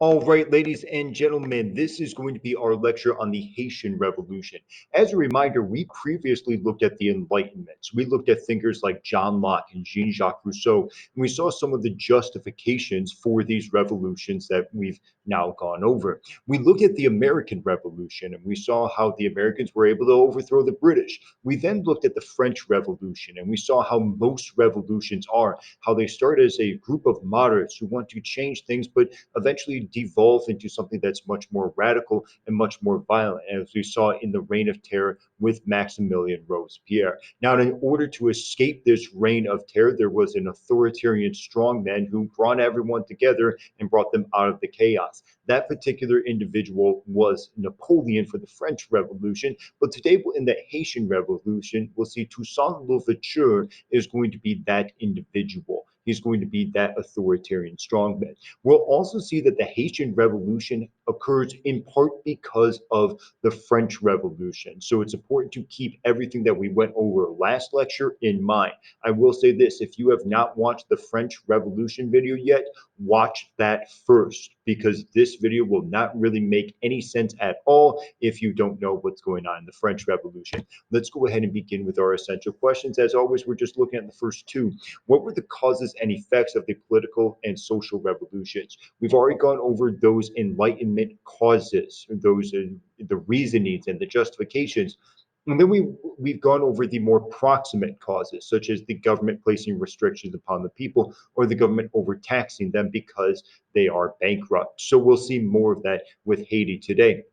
All right, ladies and gentlemen, this is going to be our lecture on the Haitian Revolution. As a reminder, we previously looked at the Enlightenments. We looked at thinkers like John Locke and Jean-Jacques Rousseau, and we saw some of the justifications for these revolutions that we've now gone over. We looked at the American Revolution, and we saw how the Americans were able to overthrow the British. We then looked at the French Revolution, and we saw how most revolutions are, how they start as a group of moderates who want to change things, but eventually devolve into something that's much more radical and much more violent, as we saw in the Reign of Terror with Maximilian Robespierre. Now, in order to escape this reign of terror, there was an authoritarian strongman who brought everyone together and brought them out of the chaos. That particular individual was Napoleon for the French Revolution, but today in the Haitian Revolution, we'll see Toussaint Louverture is going to be that individual. He's going to be that authoritarian strongman. We'll also see that the Haitian Revolution occurs in part because of the French Revolution. So it's important to keep everything that we went over last lecture in mind. I will say this, if you have not watched the French Revolution video yet, watch that first, because this video will not really make any sense at all if you don't know what's going on in the French Revolution. Let's go ahead and begin with our essential questions. As always, we're just looking at the first two. What were the causes and effects of the political and social revolutions? We've already gone over those Enlightenment causes, those the reasonings and the justifications. And then we've gone over the more proximate causes, such as the government placing restrictions upon the people or the government overtaxing them because they are bankrupt. So we'll see more of that with Haiti today.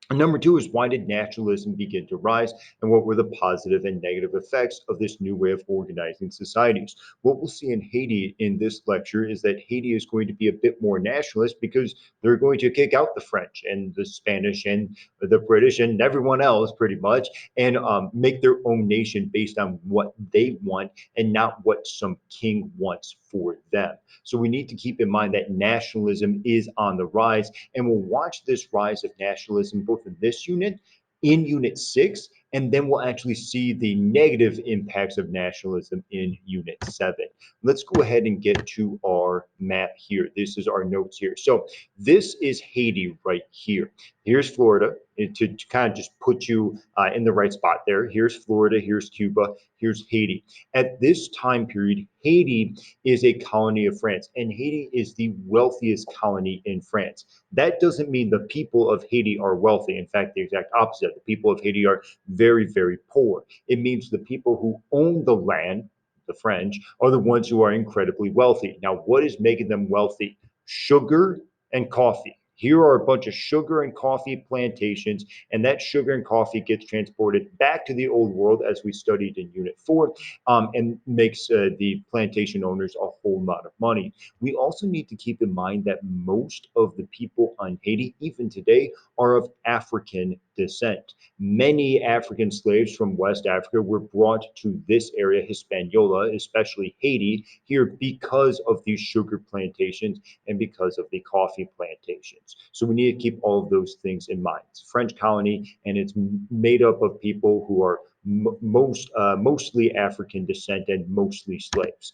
And number two is, why did nationalism begin to rise, and what were the positive and negative effects of this new way of organizing societies? What we'll see in Haiti in this lecture is that Haiti is going to be a bit more nationalist because they're going to kick out the French and the Spanish and the British and everyone else pretty much, and make their own nation based on what they want and not what some king wants for them. So we need to keep in mind that nationalism is on the rise, and we'll watch this rise of nationalism both in this unit, in Unit 6, and then we'll actually see the negative impacts of nationalism in Unit 7. Let's go ahead and get to our map here. This is our notes here. So this is Haiti right here. Here's Florida, to kind of just put you in the right spot there. Here's Florida, here's Cuba, here's Haiti. At this time period, Haiti is a colony of France, and Haiti is the wealthiest colony in France. That doesn't mean the people of Haiti are wealthy. In fact, the exact opposite. The people of Haiti are very, very poor. It means the people who own the land, the French, are the ones who are incredibly wealthy. Now, what is making them wealthy? Sugar and coffee. Here are a bunch of sugar and coffee plantations, and that sugar and coffee gets transported back to the old world, as we studied in Unit 4, and makes the plantation owners a whole lot of money. We also need to keep in mind that most of the people on Haiti, even today, are of African descent. Many African slaves from West Africa were brought to this area, Hispaniola, especially Haiti, here because of these sugar plantations and because of the coffee plantations. So we need to keep all of those things in mind. It's a French colony, and it's made up of people who are mostly African descent and mostly slaves.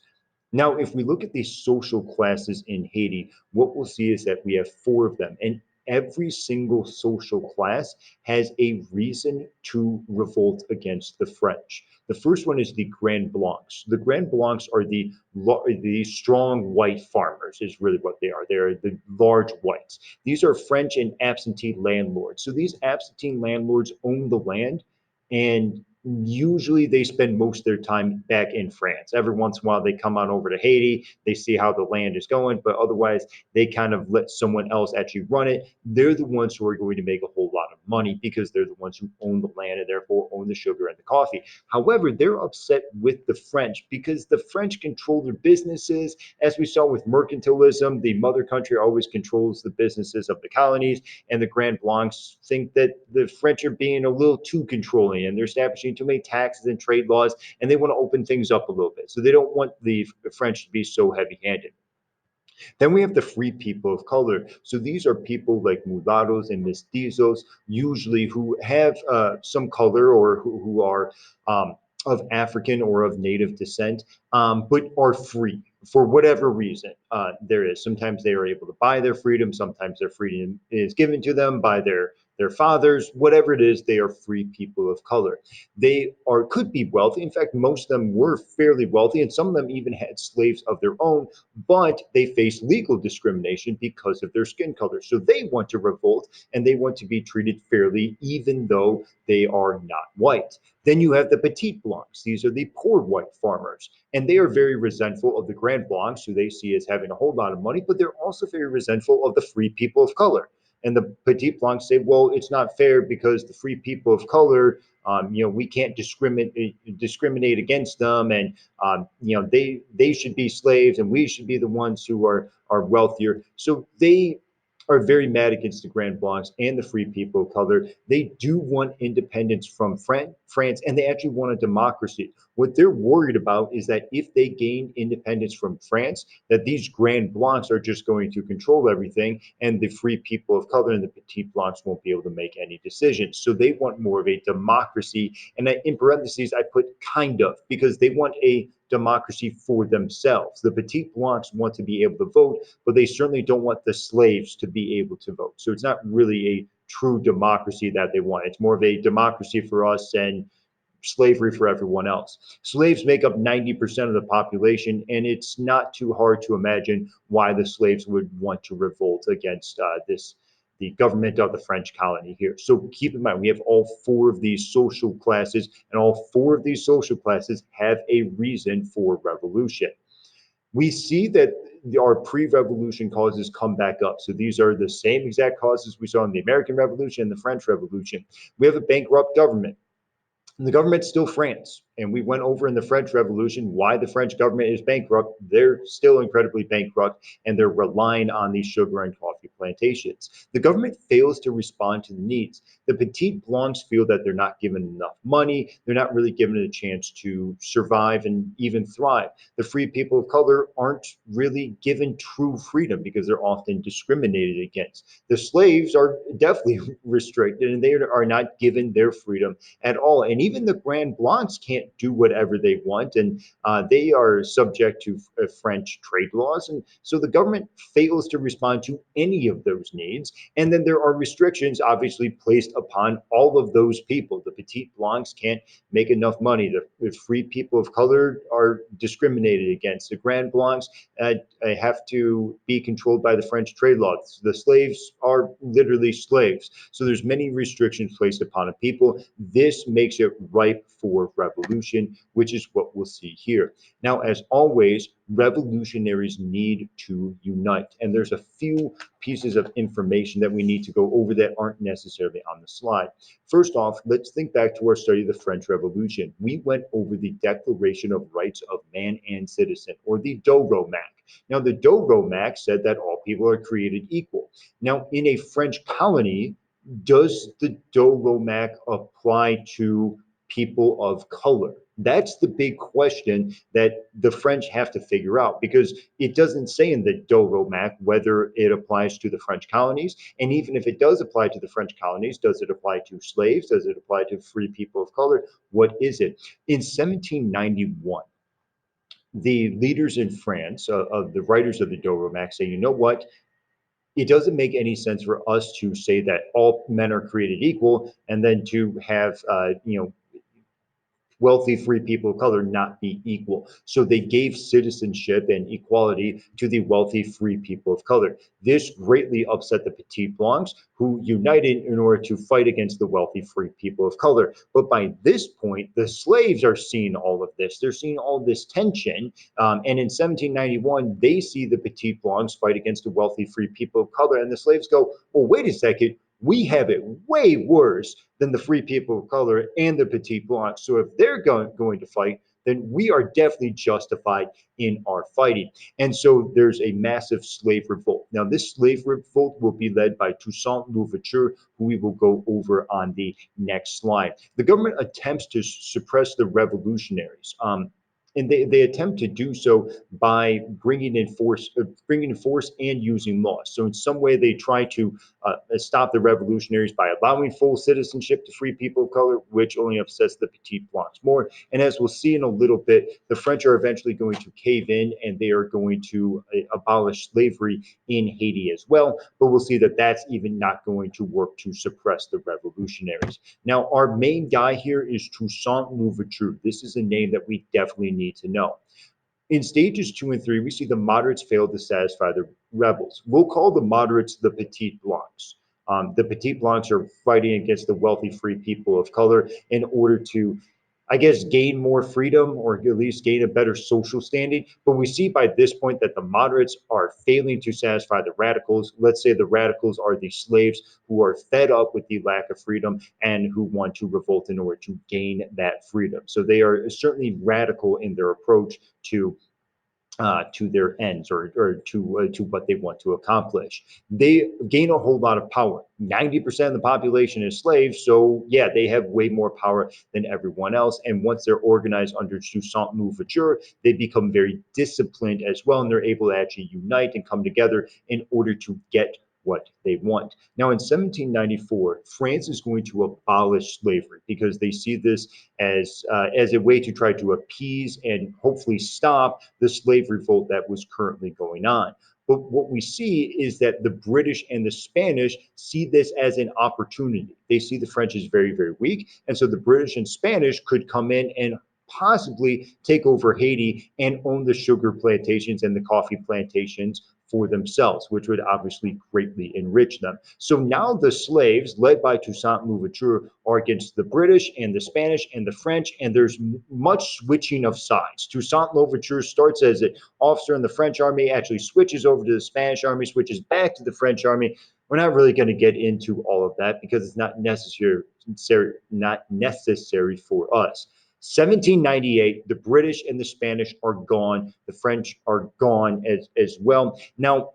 Now, if we look at the social classes in Haiti, what we'll see is that we have four of them, and every single social class has a reason to revolt against the French. The first one is the Grand Blancs. The Grand Blancs are the strong white farmers, is really what they are. They're the large whites. These are French and absentee landlords. So these absentee landlords own the land, and usually they spend most of their time back in France. Every once in a while they come on over to Haiti, they see how the land is going, but otherwise they kind of let someone else actually run it. They're the ones who are going to make a whole lot of money because they're the ones who own the land and therefore own the sugar and the coffee. However, they're upset with the French because the French control their businesses. As we saw with mercantilism, the mother country always controls the businesses of the colonies, and the Grand Blancs think that the French are being a little too controlling and they're establishing too many taxes and trade laws, and they want to open things up a little bit. So they don't want the French to be so heavy-handed. Then we have the free people of color. So these are people like mulattoes and mestizos, usually who have some color or who are of African or of native descent, but are free. for whatever reason there is. Sometimes they are able to buy their freedom. Sometimes their freedom is given to them by their fathers. Whatever it is, they are free people of color. They are could be wealthy. In fact, most of them were fairly wealthy, and some of them even had slaves of their own. But they face legal discrimination because of their skin color. So they want to revolt, and they want to be treated fairly, even though they are not white. Then you have the Petit Blancs. These are the poor white farmers. And they are very resentful of the Grand Blancs, who they see as having a whole lot of money, but they're also very resentful of the free people of color. And the Petit Blancs say, well, it's not fair because the free people of color, we can't discriminate against them, and they should be slaves, and we should be the ones who are wealthier. So they are very mad against the Grand Blancs and the free people of color. They do want independence from France, and they actually want a democracy. What they're worried about is that if they gain independence from France, that these Grand Blancs are just going to control everything, and the free people of color and the Petit Blancs won't be able to make any decisions. So they want more of a democracy. And in parentheses, I put kind of, because they want a democracy for themselves. The Petit Blancs want to be able to vote, but they certainly don't want the slaves to be able to vote. So it's not really a true democracy that they want. It's more of a democracy for us and slavery for everyone else. Slaves make up 90% of the population, and it's not too hard to imagine why the slaves would want to revolt against the government of the French colony here. So keep in mind, we have all four of these social classes, and all four of these social classes have a reason for revolution. We see that our pre-revolution causes come back up. So these are the same exact causes we saw in the American Revolution and the French Revolution. We have a bankrupt government. And the government's still France. And we went over in the French Revolution why the French government is bankrupt. They're still incredibly bankrupt, and they're relying on these sugar and coffee plantations. The government fails to respond to the needs. The Petit Blancs feel that they're not given enough money. They're not really given a chance to survive and even thrive. The free people of color aren't really given true freedom because they're often discriminated against. The slaves are definitely restricted, and they are not given their freedom at all. And even the Grand Blancs can't do whatever they want, and they are subject to French trade laws. And so the government fails to respond to any of those needs. And then there are restrictions, obviously, placed upon all of those people. The Petit Blancs can't make enough money. The free people of color are discriminated against. The Grand Blancs have to be controlled by the French trade laws. The slaves are literally slaves. So there's many restrictions placed upon a people. This makes it ripe for revolution, which is what we'll see here. Now, as always, revolutionaries need to unite. And there's a few pieces of information that we need to go over that aren't necessarily on the slide. First off, let's think back to our study of the French Revolution. We went over the Declaration of Rights of Man and Citizen, or the Doro-Mac. Now, the Doro-Mac said that all people are created equal. Now, in a French colony, does the Doro-Mac apply to people of color? That's the big question that the French have to figure out, because it doesn't say in the Doro-Mac whether it applies to the French colonies. And even if it does apply to the French colonies, does it apply to slaves? Does it apply to free people of color? What is it? In 1791, the leaders in France, of the writers of the Doro-Mac, say, you know what? It doesn't make any sense for us to say that all men are created equal and then to have wealthy free people of color not be equal. So they gave citizenship and equality to the wealthy free people of color. This greatly upset the Petit Blancs, who united in order to fight against the wealthy free people of color. But by this point, the slaves are seeing all of this. They're seeing all this tension. And in 1791, they see the Petit Blancs fight against the wealthy free people of color. And the slaves go, well, wait a second. We have it way worse than the free people of color and the Petit Blancs. So if they're going to fight, then we are definitely justified in our fighting. And so there's a massive slave revolt. Now, this slave revolt will be led by Toussaint Louverture, who we will go over on the next slide. The government attempts to suppress the revolutionaries. And they attempt to do so by bringing in force and using laws. So in some way, they try to stop the revolutionaries by allowing full citizenship to free people of color, which only upsets the petite blancs more. And as we'll see in a little bit, the French are eventually going to cave in and they are going to abolish slavery in Haiti as well. But we'll see that that's even not going to work to suppress the revolutionaries. Now, our main guy here is Toussaint Louverture. This is a name that we definitely need to know. In stages 2 and 3, we see the moderates fail to satisfy the rebels. We'll call the moderates the petite blancs. The petite blancs are fighting against the wealthy free people of color in order to, I guess, gain more freedom or at least gain a better social standing. But we see by this point that the moderates are failing to satisfy the radicals. Let's say the radicals are the slaves who are fed up with the lack of freedom and who want to revolt in order to gain that freedom. So they are certainly radical in their approach to their ends or to what they want to accomplish. They gain a whole lot of power. 90% of the population is slaves, so yeah, they have way more power than everyone else. And once they're organized under Toussaint Louverture, they become very disciplined as well, and they're able to actually unite and come together in order to get what they want. Now, in 1794, France is going to abolish slavery because they see this as a way to try to appease and hopefully stop the slave revolt that was currently going on. But what we see is that the British and the Spanish see this as an opportunity. They see the French as very, very weak. And so the British and Spanish could come in and possibly take over Haiti and own the sugar plantations and the coffee plantations for themselves, which would obviously greatly enrich them. So now the slaves, led by Toussaint Louverture, are against the British and the Spanish and the French, and there's much switching of sides. Toussaint Louverture starts as an officer in the French army, actually switches over to the Spanish army, switches back to the French army. We're not really going to get into all of that because it's not necessary for us. 1798, the British and the Spanish are gone. The French are gone as well. Now,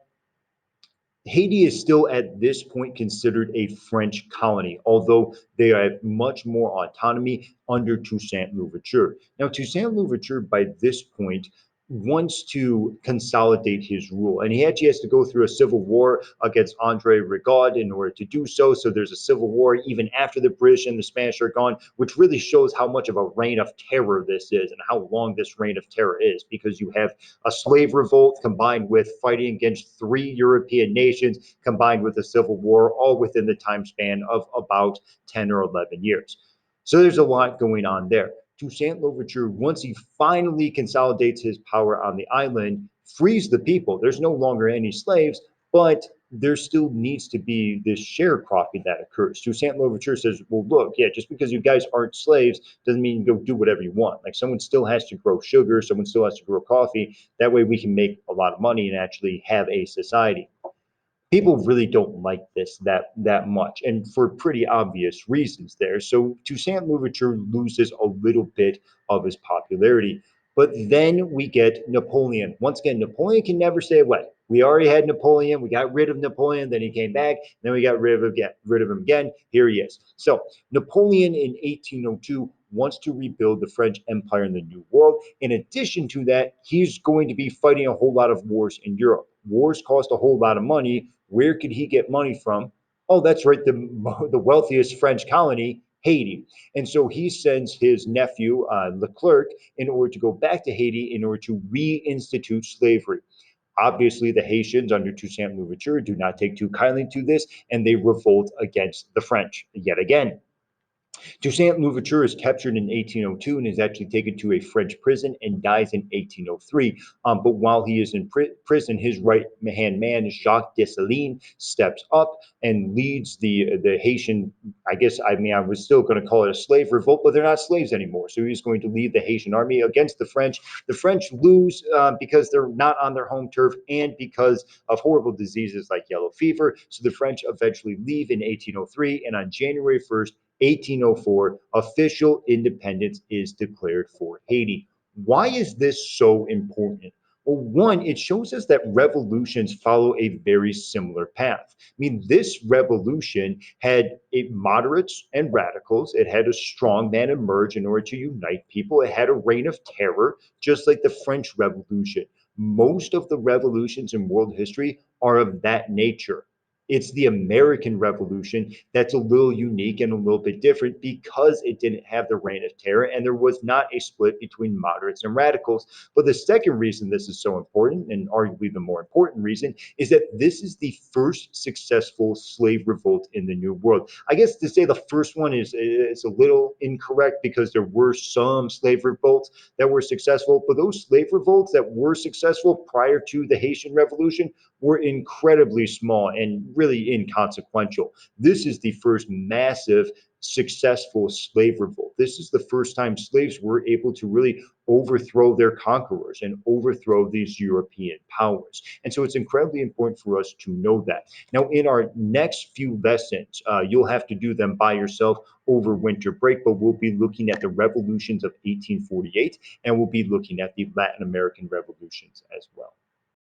Haiti is still at this point considered a French colony, although they have much more autonomy under Toussaint Louverture. Now, Toussaint Louverture, by this point, wants to consolidate his rule, and he actually has to go through a civil war against Andre Rigaud in order to do so. So there's a civil war even after the British and the Spanish are gone, which really shows how much of a reign of terror this is and how long this reign of terror is, because you have a slave revolt combined with fighting against 3 European nations, combined with a civil war, all within the time span of about 10 or 11 years. So there's a lot going on there. Toussaint Louverture, once he finally consolidates his power on the island, frees the people. There's no longer any slaves, but there still needs to be this sharecropping that occurs. Toussaint Louverture says, well, look, yeah, just because you guys aren't slaves doesn't mean you go do whatever you want. Like, someone still has to grow sugar, someone still has to grow coffee. That way we can make a lot of money and actually have a society. People really don't like this that much, and for pretty obvious reasons there. So Toussaint Louverture loses a little bit of his popularity. But then we get Napoleon. Once again, Napoleon can never stay away. We already had Napoleon. We got rid of Napoleon. Then he came back. Then we got rid of him again. Here he is. So Napoleon in 1802 wants to rebuild the French Empire in the New World. In addition to that, he's going to be fighting a whole lot of wars in Europe. Wars cost a whole lot of money. Where could he get money from? Oh, that's right, the wealthiest French colony, Haiti. And so he sends his nephew, Leclerc, in order to go back to Haiti in order to reinstitute slavery. Obviously, the Haitians under Toussaint Louverture do not take too kindly to this, and they revolt against the French yet again. Toussaint Louverture is captured in 1802 and is actually taken to a French prison and dies in 1803. But while he is in prison, his right-hand man, Jacques Dessalines, steps up and leads the Haitian, I was still going to call it a slave revolt, but they're not slaves anymore. So he's going to lead the Haitian army against the French. The French lose because they're not on their home turf and because of horrible diseases like yellow fever. So the French eventually leave in 1803, and on January 1st, 1804, official independence is declared for Haiti. Why is this so important? Well, one, it shows us that revolutions follow a very similar path. I mean, this revolution had moderates and radicals. It had a strong man emerge in order to unite people. It had a reign of terror, just like the French Revolution. Most of the revolutions in world history are of that nature. It's the American Revolution that's a little unique and a little bit different because it didn't have the reign of terror and there was not a split between moderates and radicals. But the second reason this is so important, and arguably the more important reason, is that this is the first successful slave revolt in the New World. I guess to say the first one is a little incorrect because there were some slave revolts that were successful, but those slave revolts that were successful prior to the Haitian Revolution were incredibly small and really inconsequential. This is the first massive successful slave revolt. This is the first time slaves were able to really overthrow their conquerors and overthrow these European powers. And so it's incredibly important for us to know that. Now, in our next few lessons, you'll have to do them by yourself over winter break, but we'll be looking at the revolutions of 1848 and we'll be looking at the Latin American revolutions as well.